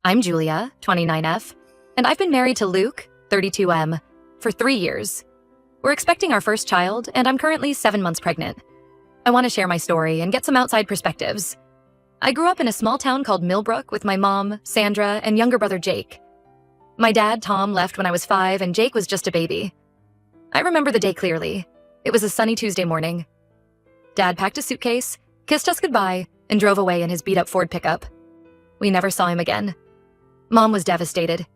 I'm Julia, 29F, and I've been married to Luke, 32M, for 3 years. We're expecting our first child, and I'm currently 7 months pregnant. I want to share my story and get some outside perspectives. I grew up in a small town called Millbrook with my mom, Sandra, and younger brother Jake. My dad, Tom, left when I was 5, and Jake was just a baby. I remember the day clearly. It was a sunny Tuesday morning. Dad packed a suitcase, kissed us goodbye, and drove away in his beat-up Ford pickup. We never saw him again. Mom was devastated.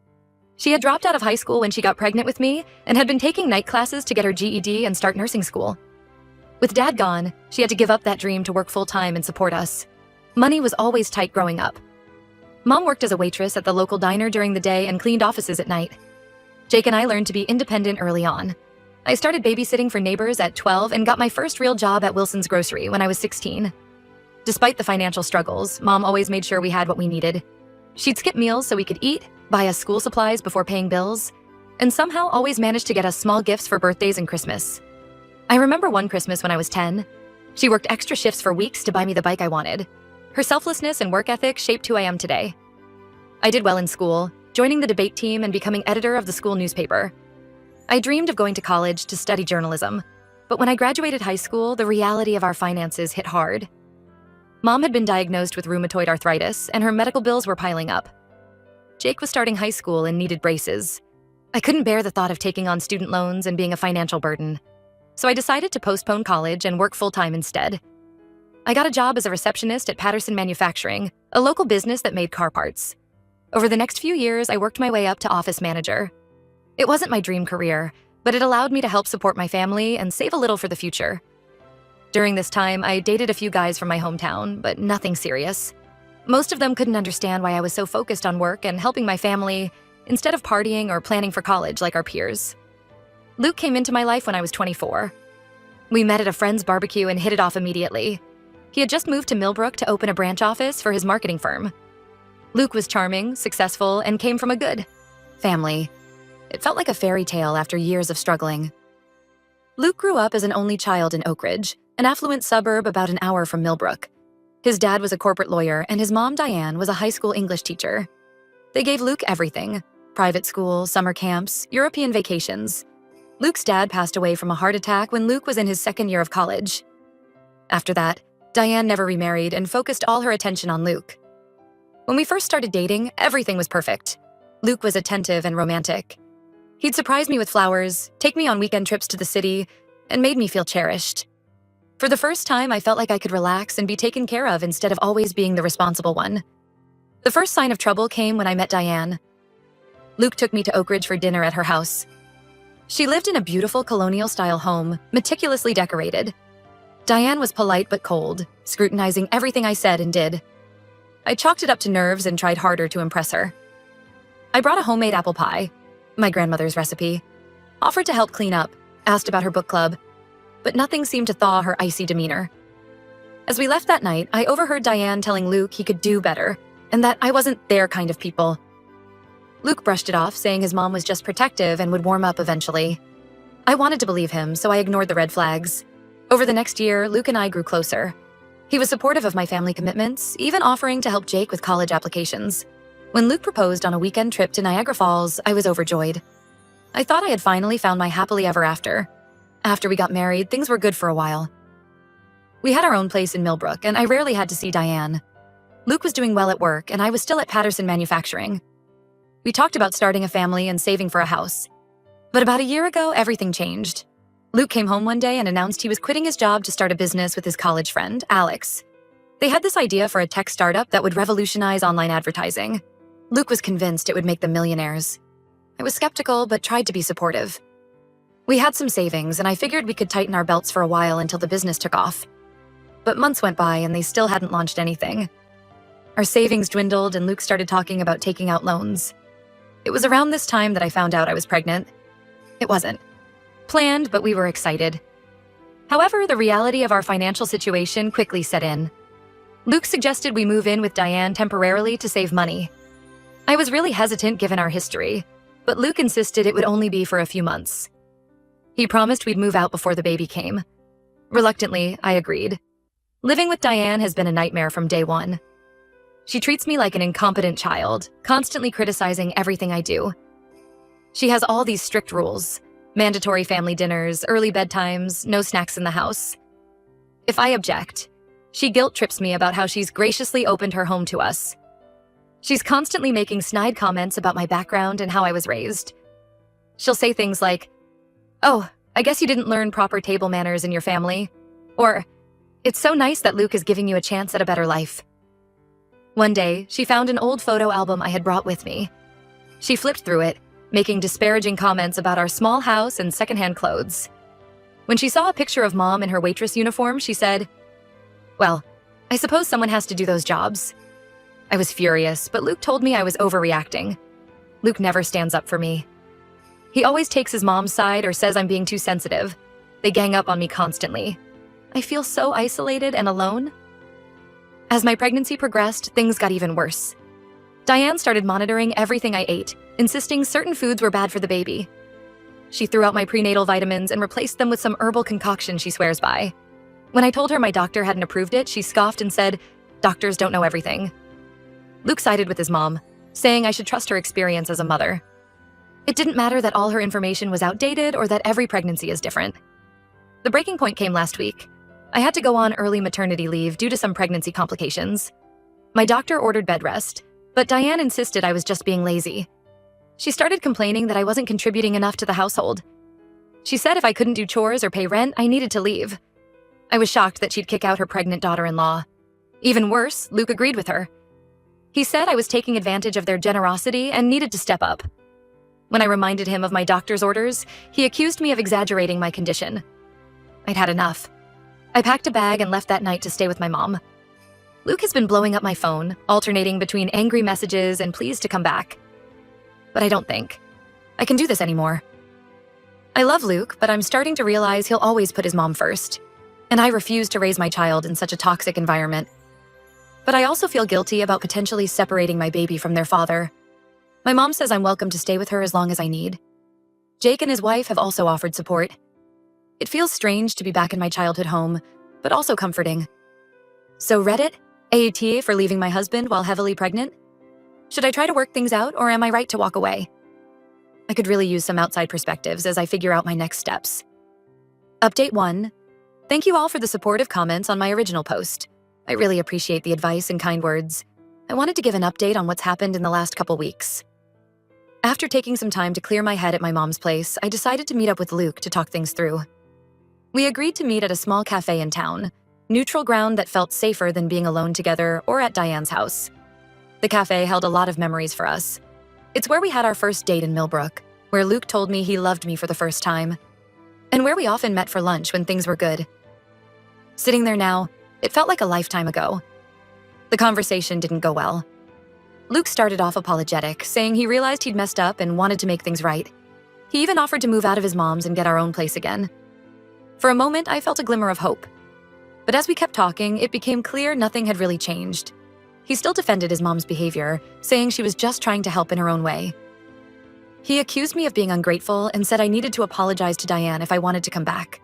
She had dropped out of high school when she got pregnant with me and had been taking night classes to get her GED and start nursing school. With Dad gone, she had to give up that dream to work full-time and support us. Money was always tight growing up. Mom worked as a waitress at the local diner during the day and cleaned offices at night. Jake and I learned to be independent early on. I started babysitting for neighbors at 12 and got my first real job at Wilson's Grocery when I was 16. Despite the financial struggles, Mom always made sure we had what we needed. She'd skip meals so we could eat, buy us school supplies before paying bills, and somehow always managed to get us small gifts for birthdays and Christmas. I remember one Christmas when I was 10. She worked extra shifts for weeks to buy me the bike I wanted. Her selflessness and work ethic shaped who I am today. I did well in school, joining the debate team and becoming editor of the school newspaper. I dreamed of going to college to study journalism, but when I graduated high school, the reality of our finances hit hard. Mom had been diagnosed with rheumatoid arthritis, and her medical bills were piling up. Jake was starting high school and needed braces. I couldn't bear the thought of taking on student loans and being a financial burden, so I decided to postpone college and work full-time instead. I got a job as a receptionist at Patterson Manufacturing, a local business that made car parts. Over the next few years, I worked my way up to office manager. It wasn't my dream career, but it allowed me to help support my family and save a little for the future. During this time, I dated a few guys from my hometown, but nothing serious. Most of them couldn't understand why I was so focused on work and helping my family instead of partying or planning for college like our peers. Luke came into my life when I was 24. We met at a friend's barbecue and hit it off immediately. He had just moved to Millbrook to open a branch office for his marketing firm. Luke was charming, successful, and came from a good family. It felt like a fairy tale after years of struggling. Luke grew up as an only child in Oak Ridge, an affluent suburb about an hour from Millbrook. His dad was a corporate lawyer, and his mom, Diane, was a high school English teacher. They gave Luke everything: private school, summer camps, European vacations. Luke's dad passed away from a heart attack when Luke was in his second year of college. After that, Diane never remarried and focused all her attention on Luke. When we first started dating, everything was perfect. Luke was attentive and romantic. He'd surprise me with flowers, take me on weekend trips to the city, and made me feel cherished. For the first time, I felt like I could relax and be taken care of instead of always being the responsible one. The first sign of trouble came when I met Diane. Luke took me to Oak Ridge for dinner at her house. She lived in a beautiful colonial-style home, meticulously decorated. Diane was polite but cold, scrutinizing everything I said and did. I chalked it up to nerves and tried harder to impress her. I brought a homemade apple pie, my grandmother's recipe, offered to help clean up, asked about her book club, but nothing seemed to thaw her icy demeanor. As we left that night, I overheard Diane telling Luke he could do better, and that I wasn't their kind of people. Luke brushed it off, saying his mom was just protective and would warm up eventually. I wanted to believe him, so I ignored the red flags. Over the next year, Luke and I grew closer. He was supportive of my family commitments, even offering to help Jake with college applications. When Luke proposed on a weekend trip to Niagara Falls, I was overjoyed. I thought I had finally found my happily ever after. After we got married, things were good for a while. We had our own place in Millbrook, and I rarely had to see Diane. Luke was doing well at work, and I was still at Patterson Manufacturing. We talked about starting a family and saving for a house. But about a year ago, everything changed. Luke came home one day and announced he was quitting his job to start a business with his college friend, Alex. They had this idea for a tech startup that would revolutionize online advertising. Luke was convinced it would make them millionaires. I was skeptical, but tried to be supportive. We had some savings, and I figured we could tighten our belts for a while until the business took off. But months went by, and they still hadn't launched anything. Our savings dwindled, and Luke started talking about taking out loans. It was around this time that I found out I was pregnant. It wasn't planned, but we were excited. However, the reality of our financial situation quickly set in. Luke suggested we move in with Diane temporarily to save money. I was really hesitant given our history, but Luke insisted it would only be for a few months. He promised we'd move out before the baby came. Reluctantly, I agreed. Living with Diane has been a nightmare from day one. She treats me like an incompetent child, constantly criticizing everything I do. She has all these strict rules: mandatory family dinners, early bedtimes, no snacks in the house. If I object, she guilt trips me about how she's graciously opened her home to us. She's constantly making snide comments about my background and how I was raised. She'll say things like, "Oh, I guess you didn't learn proper table manners in your family," or, "It's so nice that Luke is giving you a chance at a better life." One day, she found an old photo album I had brought with me. She flipped through it, making disparaging comments about our small house and secondhand clothes. When she saw a picture of Mom in her waitress uniform, she said, "Well, I suppose someone has to do those jobs." I was furious, but Luke told me I was overreacting. Luke never stands up for me. He always takes his mom's side or says I'm being too sensitive. They gang up on me constantly. I feel so isolated and alone. As my pregnancy progressed, things got even worse. Diane started monitoring everything I ate, insisting certain foods were bad for the baby. She threw out my prenatal vitamins and replaced them with some herbal concoction she swears by. When I told her my doctor hadn't approved it, she scoffed and said, "Doctors don't know everything." Luke sided with his mom, saying I should trust her experience as a mother. It didn't matter that all her information was outdated or that every pregnancy is different. The breaking point came last week. I had to go on early maternity leave due to some pregnancy complications. My doctor ordered bed rest, but Diane insisted I was just being lazy. She started complaining that I wasn't contributing enough to the household. She said if I couldn't do chores or pay rent, I needed to leave. I was shocked that she'd kick out her pregnant daughter-in-law. Even worse, Luke agreed with her. He said I was taking advantage of their generosity and needed to step up. When I reminded him of my doctor's orders, he accused me of exaggerating my condition. I'd had enough. I packed a bag and left that night to stay with my mom. Luke has been blowing up my phone, alternating between angry messages and pleas to come back. But I don't think I can do this anymore. I love Luke, but I'm starting to realize he'll always put his mom first, and I refuse to raise my child in such a toxic environment. But I also feel guilty about potentially separating my baby from their father. My mom says I'm welcome to stay with her as long as I need. Jake and his wife have also offered support. It feels strange to be back in my childhood home, but also comforting. So Reddit, AATA for leaving my husband while heavily pregnant? Should I try to work things out, or am I right to walk away? I could really use some outside perspectives as I figure out my next steps. Update 1. Thank you all for the supportive comments on my original post. I really appreciate the advice and kind words. I wanted to give an update on what's happened in the last couple weeks. After taking some time to clear my head at my mom's place, I decided to meet up with Luke to talk things through. We agreed to meet at a small cafe in town, neutral ground that felt safer than being alone together or at Diane's house. The cafe held a lot of memories for us. It's where we had our first date in Millbrook, where Luke told me he loved me for the first time, and where we often met for lunch when things were good. Sitting there now, it felt like a lifetime ago. The conversation didn't go well. Luke started off apologetic, saying he realized he'd messed up and wanted to make things right. He even offered to move out of his mom's and get our own place again. For a moment, I felt a glimmer of hope. But as we kept talking, it became clear nothing had really changed. He still defended his mom's behavior, saying she was just trying to help in her own way. He accused me of being ungrateful and said I needed to apologize to Diane if I wanted to come back.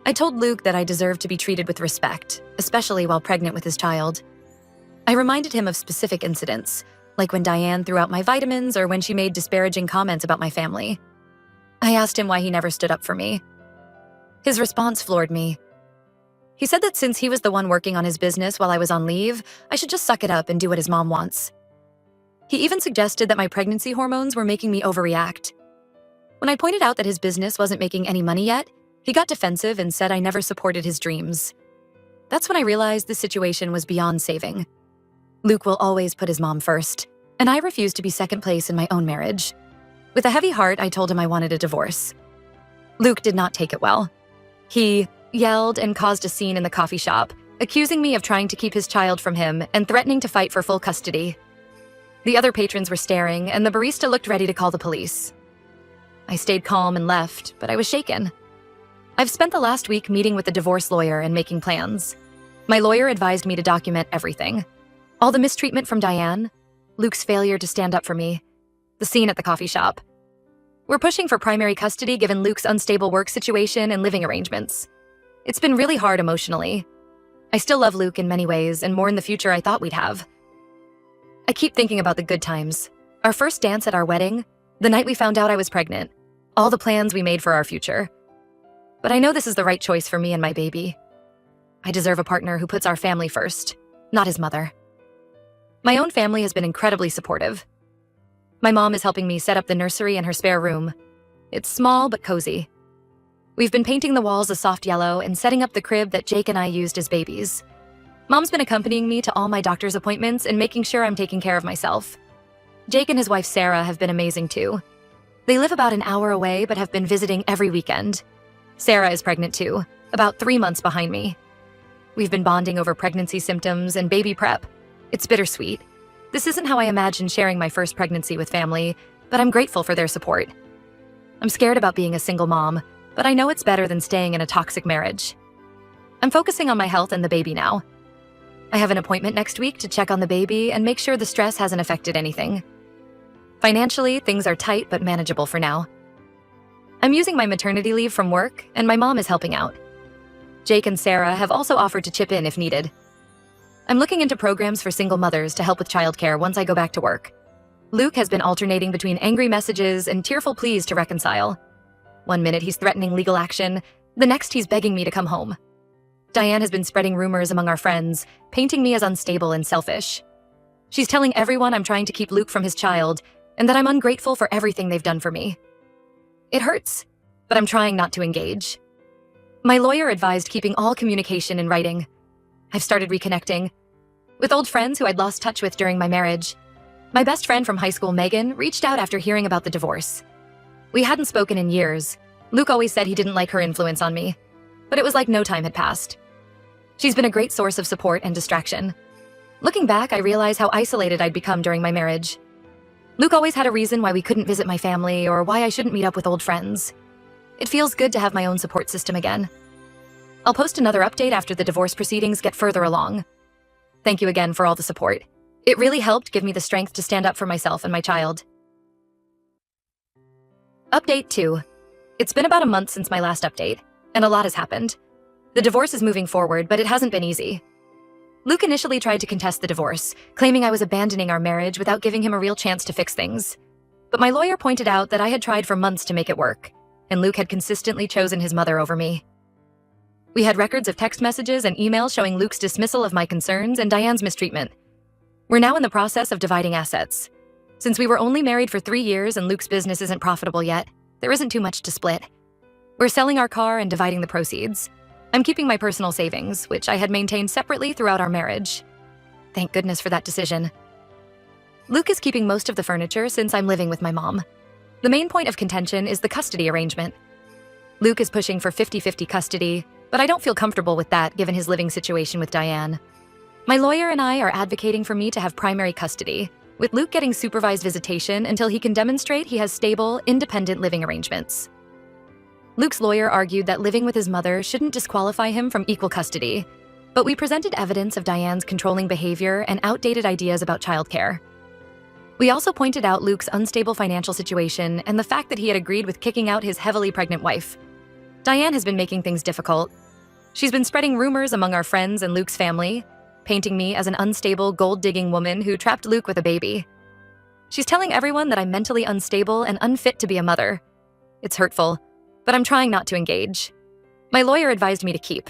I told Luke that I deserved to be treated with respect, especially while pregnant with his child. I reminded him of specific incidents, like when Diane threw out my vitamins or when she made disparaging comments about my family. I asked him why he never stood up for me. His response floored me. He said that since he was the one working on his business while I was on leave, I should just suck it up and do what his mom wants. He even suggested that my pregnancy hormones were making me overreact. When I pointed out that his business wasn't making any money yet, he got defensive and said I never supported his dreams. That's when I realized the situation was beyond saving. Luke will always put his mom first, and I refused to be second place in my own marriage. With a heavy heart, I told him I wanted a divorce. Luke did not take it well. He yelled and caused a scene in the coffee shop, accusing me of trying to keep his child from him and threatening to fight for full custody. The other patrons were staring, and the barista looked ready to call the police. I stayed calm and left, but I was shaken. I've spent the last week meeting with the divorce lawyer and making plans. My lawyer advised me to document everything. All the mistreatment from Diane, Luke's failure to stand up for me, the scene at the coffee shop. We're pushing for primary custody given Luke's unstable work situation and living arrangements. It's been really hard emotionally. I still love Luke in many ways and more in the future I thought we'd have. I keep thinking about the good times. Our first dance at our wedding, the night we found out I was pregnant, all the plans we made for our future. But I know this is the right choice for me and my baby. I deserve a partner who puts our family first, not his mother. My own family has been incredibly supportive. My mom is helping me set up the nursery in her spare room. It's small but cozy. We've been painting the walls a soft yellow and setting up the crib that Jake and I used as babies. Mom's been accompanying me to all my doctor's appointments and making sure I'm taking care of myself. Jake and his wife Sarah have been amazing too. They live about an hour away but have been visiting every weekend. Sarah is pregnant too, about 3 months behind me. We've been bonding over pregnancy symptoms and baby prep. It's bittersweet. This isn't how I imagined sharing my first pregnancy with family, but I'm grateful for their support. I'm scared about being a single mom, but I know it's better than staying in a toxic marriage. I'm focusing on my health and the baby now. I have an appointment next week to check on the baby and make sure the stress hasn't affected anything. Financially, things are tight but manageable for now. I'm using my maternity leave from work, and my mom is helping out. Jake and Sarah have also offered to chip in if needed. I'm looking into programs for single mothers to help with childcare once I go back to work. Luke has been alternating between angry messages and tearful pleas to reconcile. One minute he's threatening legal action, the next he's begging me to come home. Diane has been spreading rumors among our friends, painting me as unstable and selfish. She's telling everyone I'm trying to keep Luke from his child, and that I'm ungrateful for everything they've done for me. It hurts, but I'm trying not to engage. My lawyer advised keeping all communication in writing. I've started reconnecting with old friends who I'd lost touch with during my marriage. My best friend from high school, Megan, reached out after hearing about the divorce. We hadn't spoken in years. Luke always said he didn't like her influence on me, but it was like no time had passed. She's been a great source of support and distraction. Looking back, I realize how isolated I'd become during my marriage. Luke always had a reason why we couldn't visit my family or why I shouldn't meet up with old friends. It feels good to have my own support system again. I'll post another update after the divorce proceedings get further along. Thank you again for all the support. It really helped give me the strength to stand up for myself and my child. Update 2. It's been about a month since my last update, and a lot has happened. The divorce is moving forward, but it hasn't been easy. Luke initially tried to contest the divorce, claiming I was abandoning our marriage without giving him a real chance to fix things. But my lawyer pointed out that I had tried for months to make it work, and Luke had consistently chosen his mother over me. We had records of text messages and emails showing Luke's dismissal of my concerns and Diane's mistreatment. We're now in the process of dividing assets. Since we were only married for 3 years and Luke's business isn't profitable yet, there isn't too much to split. We're selling our car and dividing the proceeds. I'm keeping my personal savings, which I had maintained separately throughout our marriage. Thank goodness for that decision. Luke is keeping most of the furniture since I'm living with my mom. The main point of contention is the custody arrangement. Luke is pushing for 50-50 custody, but I don't feel comfortable with that given his living situation with Diane. My lawyer and I are advocating for me to have primary custody, with Luke getting supervised visitation until he can demonstrate he has stable, independent living arrangements. Luke's lawyer argued that living with his mother shouldn't disqualify him from equal custody, but we presented evidence of Diane's controlling behavior and outdated ideas about childcare. We also pointed out Luke's unstable financial situation and the fact that he had agreed with kicking out his heavily pregnant wife. Diane has been making things difficult. She's been spreading rumors among our friends and Luke's family, painting me as an unstable, gold-digging woman who trapped Luke with a baby. She's telling everyone that I'm mentally unstable and unfit to be a mother. It's hurtful, but I'm trying not to engage. My lawyer advised me to keep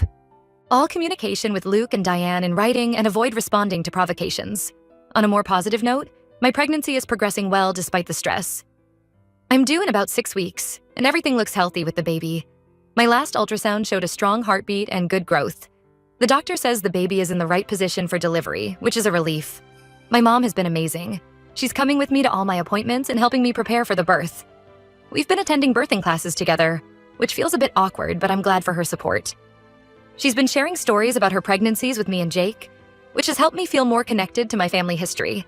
all communication with Luke and Diane in writing and avoid responding to provocations. On a more positive note, my pregnancy is progressing well despite the stress. I'm due in about 6 weeks, and everything looks healthy with the baby. My last ultrasound showed a strong heartbeat and good growth. The doctor says the baby is in the right position for delivery, which is a relief. My mom has been amazing. She's coming with me to all my appointments and helping me prepare for the birth. We've been attending birthing classes together, which feels a bit awkward, but I'm glad for her support. She's been sharing stories about her pregnancies with me and Jake, which has helped me feel more connected to my family history.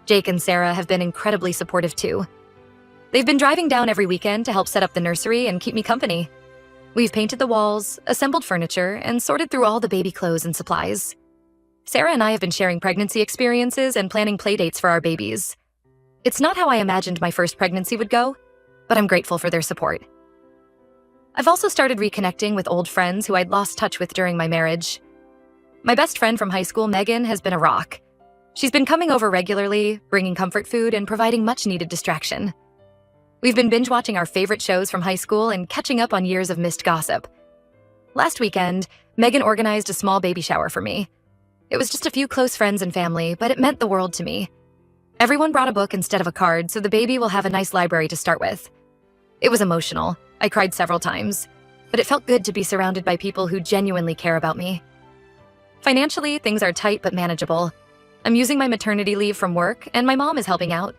Jake and Sarah have been incredibly supportive too. They've been driving down every weekend to help set up the nursery and keep me company. We've painted the walls, assembled furniture, and sorted through all the baby clothes and supplies. Sarah and I have been sharing pregnancy experiences and planning playdates for our babies. It's not how I imagined my first pregnancy would go, but I'm grateful for their support. I've also started reconnecting with old friends who I'd lost touch with during my marriage. My best friend from high school, Megan, has been a rock. She's been coming over regularly, bringing comfort food, and providing much-needed distraction. We've been binge-watching our favorite shows from high school and catching up on years of missed gossip. Last weekend, Megan organized a small baby shower for me. It was just a few close friends and family, but it meant the world to me. Everyone brought a book instead of a card, so the baby will have a nice library to start with. It was emotional. I cried several times, but it felt good to be surrounded by people who genuinely care about me. Financially, things are tight but manageable. I'm using my maternity leave from work, and my mom is helping out.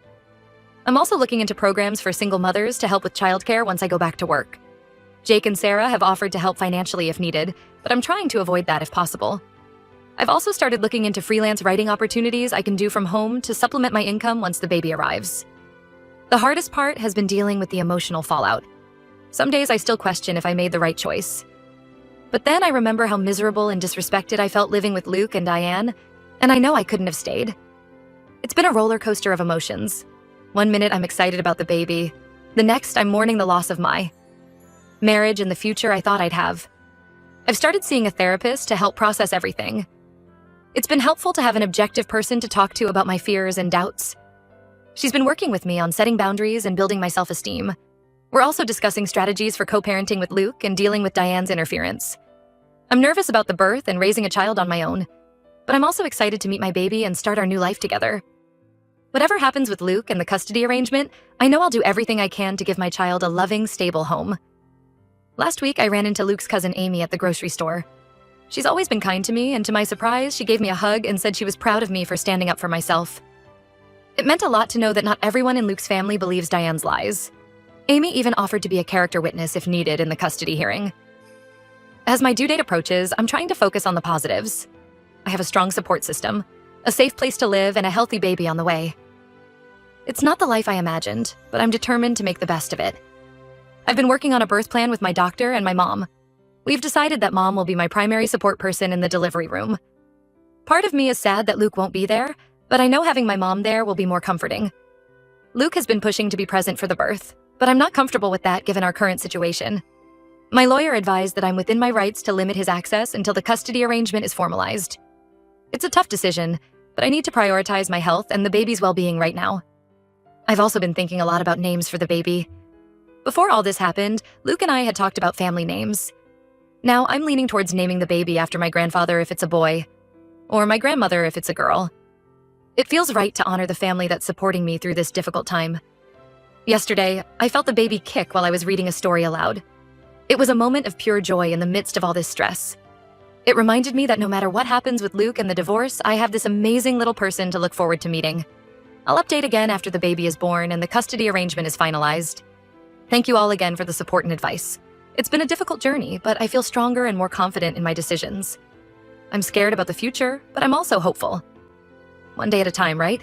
I'm also looking into programs for single mothers to help with childcare once I go back to work. Jake and Sarah have offered to help financially if needed, but I'm trying to avoid that if possible. I've also started looking into freelance writing opportunities I can do from home to supplement my income once the baby arrives. The hardest part has been dealing with the emotional fallout. Some days I still question if I made the right choice. But then I remember how miserable and disrespected I felt living with Luke and Diane, and I know I couldn't have stayed. It's been a roller coaster of emotions. One minute I'm excited about the baby. The next I'm mourning the loss of my marriage and the future I thought I'd have. I've started seeing a therapist to help process everything. It's been helpful to have an objective person to talk to about my fears and doubts. She's been working with me on setting boundaries and building my self-esteem. We're also discussing strategies for co-parenting with Luke and dealing with Diane's interference. I'm nervous about the birth and raising a child on my own, but I'm also excited to meet my baby and start our new life together. Whatever happens with Luke and the custody arrangement, I know I'll do everything I can to give my child a loving, stable home. Last week, I ran into Luke's cousin Amy at the grocery store. She's always been kind to me, and to my surprise, she gave me a hug and said she was proud of me for standing up for myself. It meant a lot to know that not everyone in Luke's family believes Diane's lies. Amy even offered to be a character witness if needed in the custody hearing. As my due date approaches, I'm trying to focus on the positives. I have a strong support system, a safe place to live, and a healthy baby on the way. It's not the life I imagined, but I'm determined to make the best of it. I've been working on a birth plan with my doctor and my mom. We've decided that mom will be my primary support person in the delivery room. Part of me is sad that Luke won't be there, but I know having my mom there will be more comforting. Luke has been pushing to be present for the birth, but I'm not comfortable with that given our current situation. My lawyer advised that I'm within my rights to limit his access until the custody arrangement is formalized. It's a tough decision, but I need to prioritize my health and the baby's well-being right now. I've also been thinking a lot about names for the baby. Before all this happened, Luke and I had talked about family names. Now I'm leaning towards naming the baby after my grandfather if it's a boy, or my grandmother if it's a girl. It feels right to honor the family that's supporting me through this difficult time. Yesterday, I felt the baby kick while I was reading a story aloud. It was a moment of pure joy in the midst of all this stress. It reminded me that no matter what happens with Luke and the divorce, I have this amazing little person to look forward to meeting. I'll update again after the baby is born and the custody arrangement is finalized. Thank you all again for the support and advice. It's been a difficult journey, but I feel stronger and more confident in my decisions. I'm scared about the future, but I'm also hopeful. One day at a time, right?